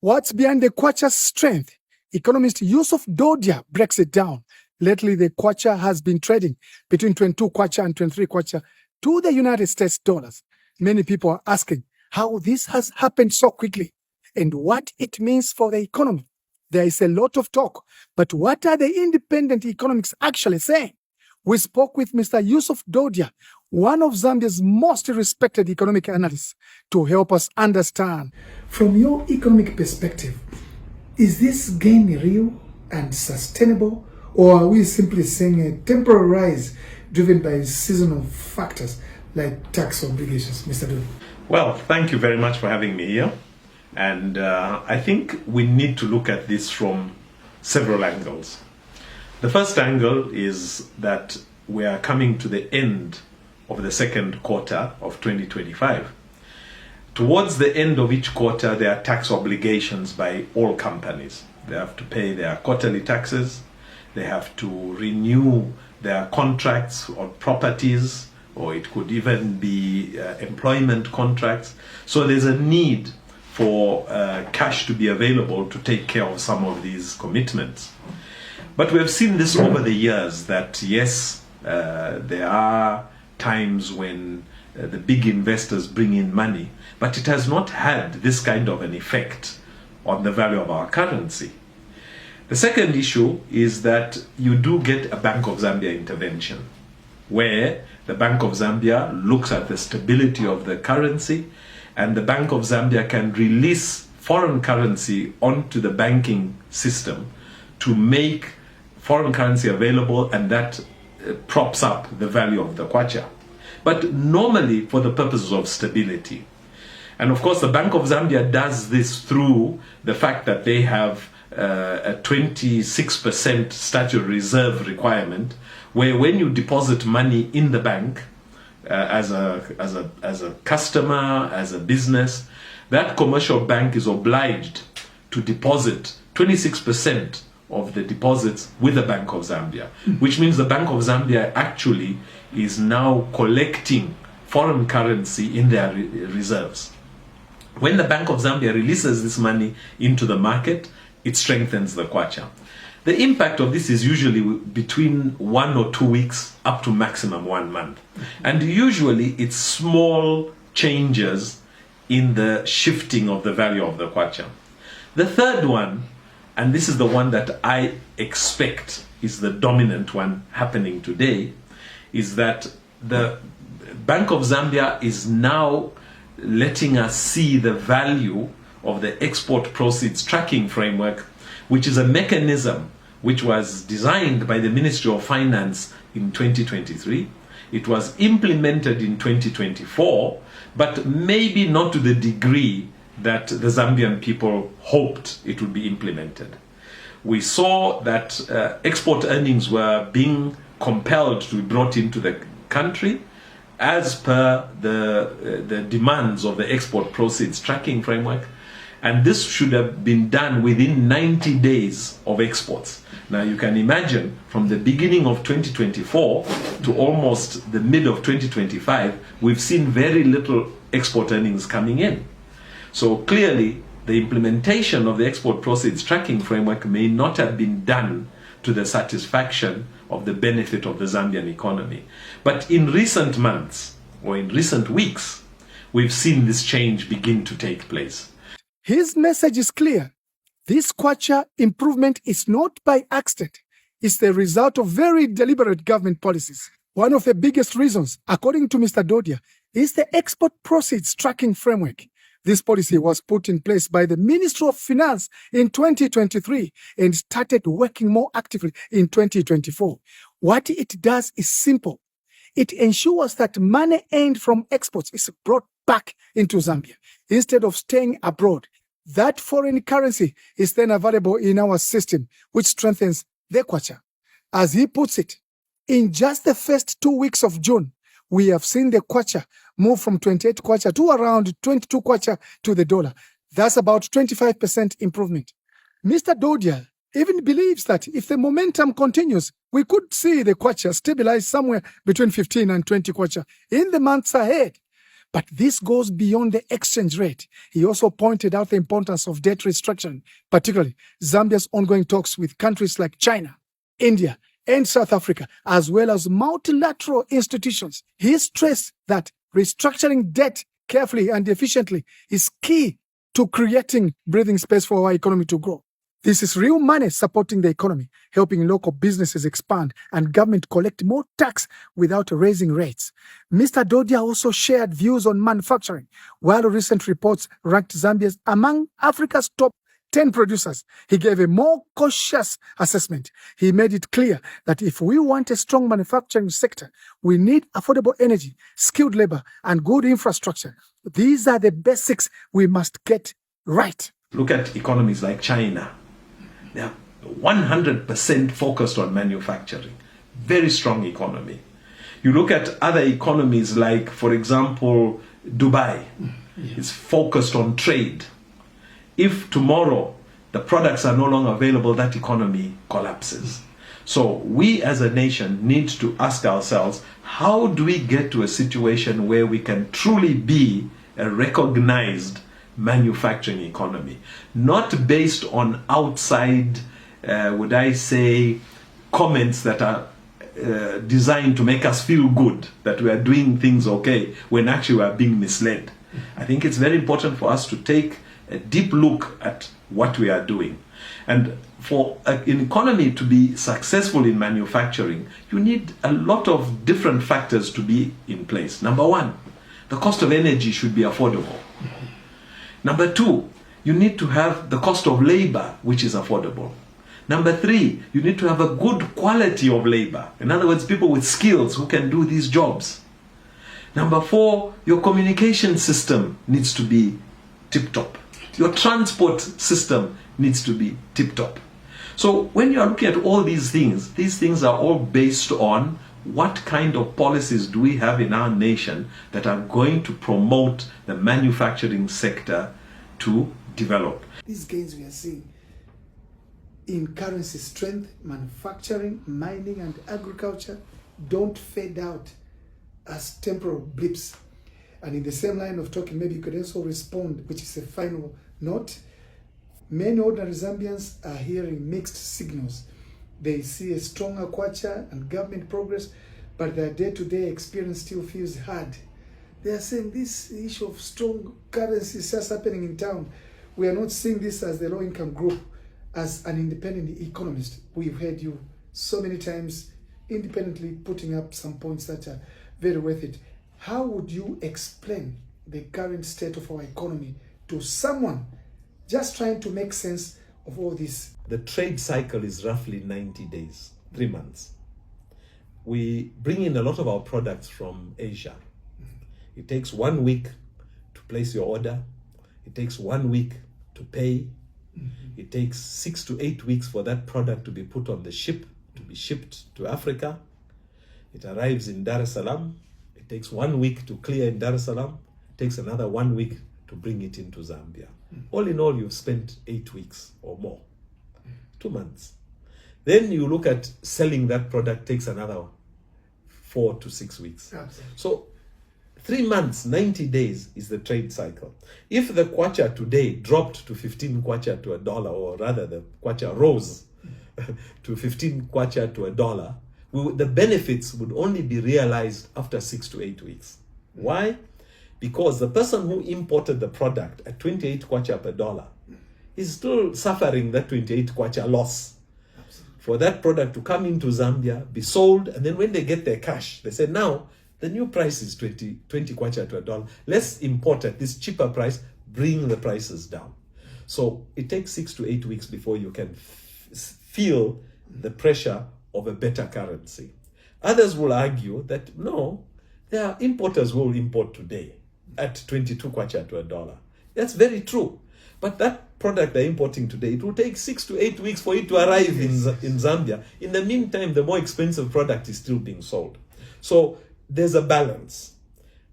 What's behind the Kwacha's strength? Economist Yusuf Dodia breaks it down. Lately, the Kwacha has been trading between 22 Kwacha and 23 Kwacha to the United States dollars. Many people are asking how this has happened so quickly and what it means for the economy. There is a lot of talk, but what are the independent economists actually saying? We spoke with Mr. Yusuf Dodia, one of Zambia's most respected economic analysts, to help us understand. From your economic perspective, is this gain real and sustainable, or are we simply seeing a temporary rise driven by seasonal factors like tax obligations? Mr. Dodia. Well, thank you very much for having me here. And I think we need to look at this from several angles. The first angle is that we are coming to the end of the second quarter of 2025. Towards the end of each quarter, there are tax obligations by all companies. They have to pay their quarterly taxes. They have to renew their contracts on properties, or it could even be employment contracts. So there's a need for cash to be available to take care of some of these commitments. But we have seen this over the years that yes, there are times when the big investors bring in money, but it has not had this kind of an effect on the value of our currency. The second issue is that you do get a Bank of Zambia intervention, where the Bank of Zambia looks at the stability of the currency, and the Bank of Zambia can release foreign currency onto the banking system to make foreign currency available, and that props up the value of the Kwacha. But normally for the purposes of stability. And of course, the Bank of Zambia does this through the fact that they have a 26% statutory reserve requirement, where when you deposit money in the bank, as a customer, as a business, that commercial bank is obliged to deposit 26% of the deposits with the Bank of Zambia, which means the Bank of Zambia actually is now collecting foreign currency in their reserves. When the Bank of Zambia releases this money into the market, it strengthens the Kwacha. The impact of this is usually between 1 or 2 weeks up to maximum 1 month. And usually it's small changes in the shifting of the value of the Kwacha. The third one, and this is the one that I expect is the dominant one happening today, is that the Bank of Zambia is now letting us see the value of the export proceeds tracking framework, which is a mechanism which was designed by the Ministry of Finance in 2023. It was implemented in 2024, but maybe not to the degree that the Zambian people hoped it would be implemented. We saw that export earnings were being compelled to be brought into the country as per the demands of the export proceeds tracking framework, and this should have been done within 90 days of exports. Now you can imagine from the beginning of 2024 to almost the mid of 2025, we've seen very little export earnings coming in. So clearly, the implementation of the export proceeds tracking framework may not have been done to the satisfaction of the benefit of the Zambian economy. But in recent months, or in recent weeks, we've seen this change begin to take place. His message is clear. This Kwacha improvement is not by accident. It's the result of very deliberate government policies. One of the biggest reasons, according to Mr. Dodia, is the export proceeds tracking framework. This policy was put in place by the Ministry of Finance in 2023 and started working more actively in 2024. What it does is simple. It ensures that money earned from exports is brought back into Zambia instead of staying abroad. That foreign currency is then available in our system, which strengthens the Kwacha. As he puts it, in just the first 2 weeks of June, we have seen the Kwacha move from 28 Kwacha to around 22 Kwacha to the dollar. That's about 25% improvement. Mr. Dodia even believes that if the momentum continues, we could see the Kwacha stabilize somewhere between 15 and 20 Kwacha in the months ahead. But this goes beyond the exchange rate. He also pointed out the importance of debt restructuring, particularly Zambia's ongoing talks with countries like China, India, and South Africa, as well as multilateral institutions. He stressed that restructuring debt carefully and efficiently is key to creating breathing space for our economy to grow. This is real money supporting the economy, helping local businesses expand and government collect more tax without raising rates. Mr. Dodia also shared views on manufacturing. While recent reports ranked Zambia among Africa's top 10 producers, he gave a more cautious assessment. He made it clear that if we want a strong manufacturing sector, we need affordable energy, skilled labor, and good infrastructure. These are the basics we must get right. Look at economies like China. They are 100% focused on manufacturing. Very strong economy. You look at other economies like, for example, Dubai. It's focused on trade. If tomorrow the products are no longer available, that economy collapses. So we as a nation need to ask ourselves, how do we get to a situation where we can truly be a recognized manufacturing economy, not based on outside, would I say, comments that are designed to make us feel good that we are doing things okay when actually we are being misled. I think it's very important for us to take a deep look at what we are doing. And for an economy to be successful in manufacturing, you need a lot of different factors to be in place. Number one, the cost of energy should be affordable. Number two, you need to have the cost of labor, which is affordable. Number three, you need to have a good quality of labor. In other words, people with skills who can do these jobs. Number four, your communication system needs to be tip-top. Your transport system needs to be tip-top. So when you are looking at all these things are all based on what kind of policies do we have in our nation that are going to promote the manufacturing sector to develop. These gains we are seeing in currency strength, manufacturing, mining, and agriculture don't fade out as temporal blips. And in the same line of talking, maybe you could also respond, which is a final note. Many ordinary Zambians are hearing mixed signals. They see a stronger Kwacha and government progress, but their day-to-day experience still feels hard. They are saying this issue of strong currency is just happening in town. We are not seeing this as the low-income group, as an independent economist. We've heard you so many times independently putting up some points that are very worth it. How would you explain the current state of our economy to someone just trying to make sense of all this? The trade cycle is roughly 90 days, 3 months. We bring in a lot of our products from Asia. It takes 1 week to place your order. It takes 1 week to pay. It takes 6 to 8 weeks for that product to be put on the ship, to be shipped to Africa. It arrives in Dar es Salaam. It takes 1 week to clear in Dar es Salaam. It takes another 1 week to bring it into Zambia. All in all, you've spent 8 weeks or more, 2 months. Then you look at selling that product, takes another 4 to 6 weeks. Absolutely. So 3 months, 90 days is the trade cycle. If the Kwacha today dropped to 15 Kwacha to $1, or rather the Kwacha rose to 15 Kwacha to $1, the benefits would only be realized after 6 to 8 weeks. Why? Because the person who imported the product at 28 Kwacha per dollar is still suffering that 28 Kwacha loss. Absolutely. For that product to come into Zambia, be sold, and then when they get their cash, they say, now the new price is 20 Kwacha to $1. Let's import at this cheaper price, bring the prices down. So it takes 6 to 8 weeks before you can feel the pressure of a better currency. Others will argue that no, there are importers who will import today at 22 Kwacha to $1. That's very true. But that product they're importing today, it will take 6 to 8 weeks for it to arrive in Zambia. In the meantime, the more expensive product is still being sold. So there's a balance.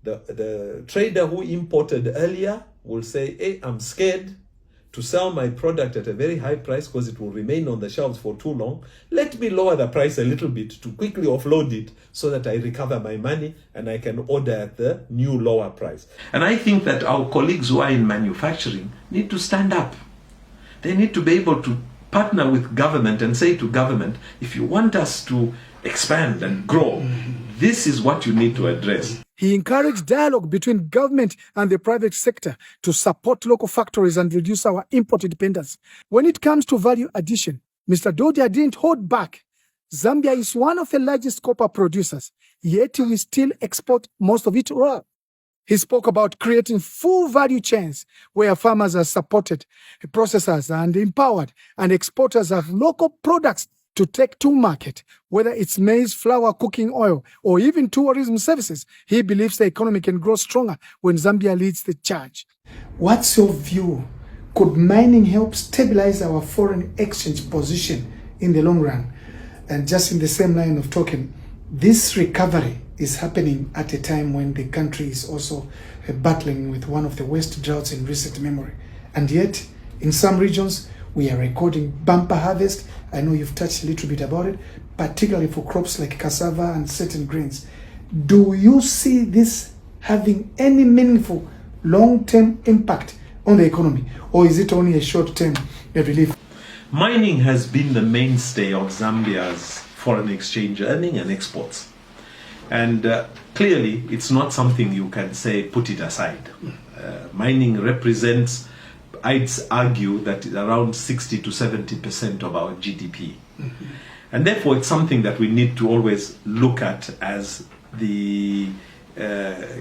The trader who imported earlier will say, hey, I'm scared to sell my product at a very high price because it will remain on the shelves for too long, let me lower the price a little bit to quickly offload it so that I recover my money and I can order at the new lower price. And I think that our colleagues who are in manufacturing need to stand up. They need to be able to partner with government and say to government, if you want us to expand and grow, this is what you need to address. He encouraged dialogue between government and the private sector to support local factories and reduce our import dependence. When it comes to value addition, Mr. Dodia didn't hold back. Zambia is one of the largest copper producers, yet we still export most of it raw. He spoke about creating full value chains where farmers are supported, processors are empowered, and exporters have local products to take to market, whether it's maize, flour, cooking oil, or even tourism services. He believes the economy can grow stronger when Zambia leads the charge. What's your view? Could mining help stabilize our foreign exchange position in the long run? And just in the same line of talking, this recovery is happening at a time when the country is also battling with one of the worst droughts in recent memory. And yet, in some regions, we are recording bumper harvest. I know you've touched a little bit about it, particularly for crops like cassava and certain grains. Do you see this having any meaningful long-term impact on the economy, or is it only a short-term relief? Mining has been the mainstay of Zambia's foreign exchange earning and exports. And clearly, it's not something you can say, put it aside. Mining represents, I'd argue, that around 60 to 70% of our GDP. And therefore, it's something that we need to always look at as the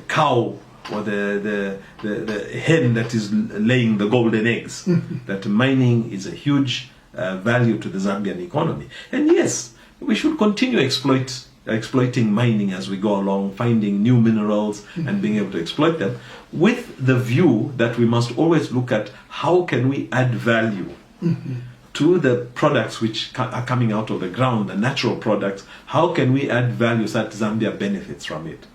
cow or the hen that is laying the golden eggs. That mining is a huge value to the Zambian economy. And yes, we should continue exploiting mining as we go along, finding new minerals and being able to exploit them, with the view that we must always look at how can we add value to the products which are coming out of the ground, the natural products. How can we add value so that Zambia benefits from it?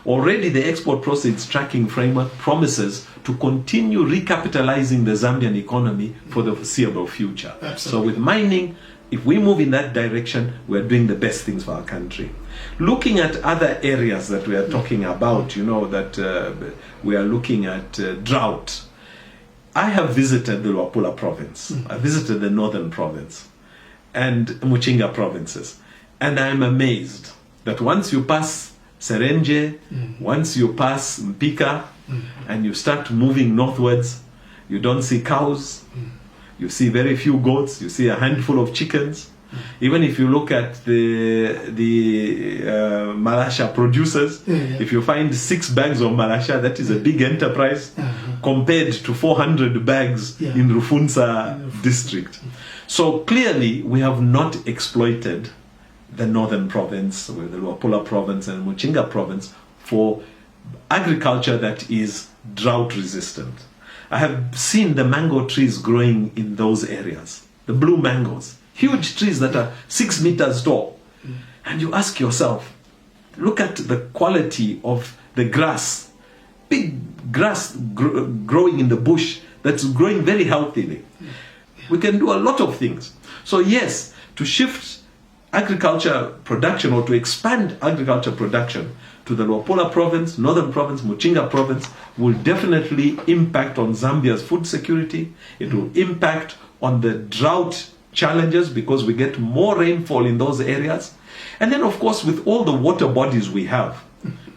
Already the export proceeds tracking framework promises to continue recapitalizing the Zambian economy for the foreseeable future. Absolutely. So with mining, if we move in that direction, we're doing the best things for our country. Looking at other areas that we are talking about, you know, that we are looking at drought. I have visited the Luapula province. I visited the northern province and Muchinga provinces. And I'm amazed that once you pass Serenje, once you pass Mpika, and you start moving northwards, you don't see cows. You see very few goats. You see a handful of chickens. Even if you look at the Malasha producers, if you find 6 bags of Malasha, that is a big enterprise compared to 400 bags in Rufunsa district. So clearly, we have not exploited the northern province, the Luapula province and Muchinga province, for agriculture that is drought resistant. I have seen the mango trees growing in those areas, the blue mangoes, huge trees that are 6 meters tall. And you ask yourself, look at the quality of the grass, big grass growing in the bush that's growing very healthily. We can do a lot of things. So yes, to shift agriculture production or to expand agriculture production to the Luapula province, northern province, Muchinga province will definitely impact on Zambia's food security. It will impact on the drought challenges because we get more rainfall in those areas. And then, of course, with all the water bodies we have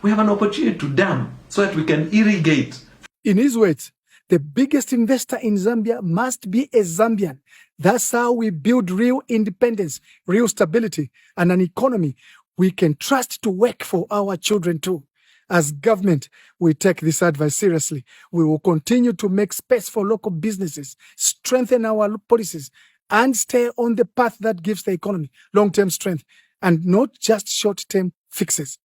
an opportunity to dam so that we can irrigate. In his words, the biggest investor in Zambia must be a Zambian. That's how we build real independence, real stability, and an economy we can trust to work for our children too. As government, we take this advice seriously. We will continue to make space for local businesses, strengthen our policies, and stay on the path that gives the economy long-term strength and not just short-term fixes.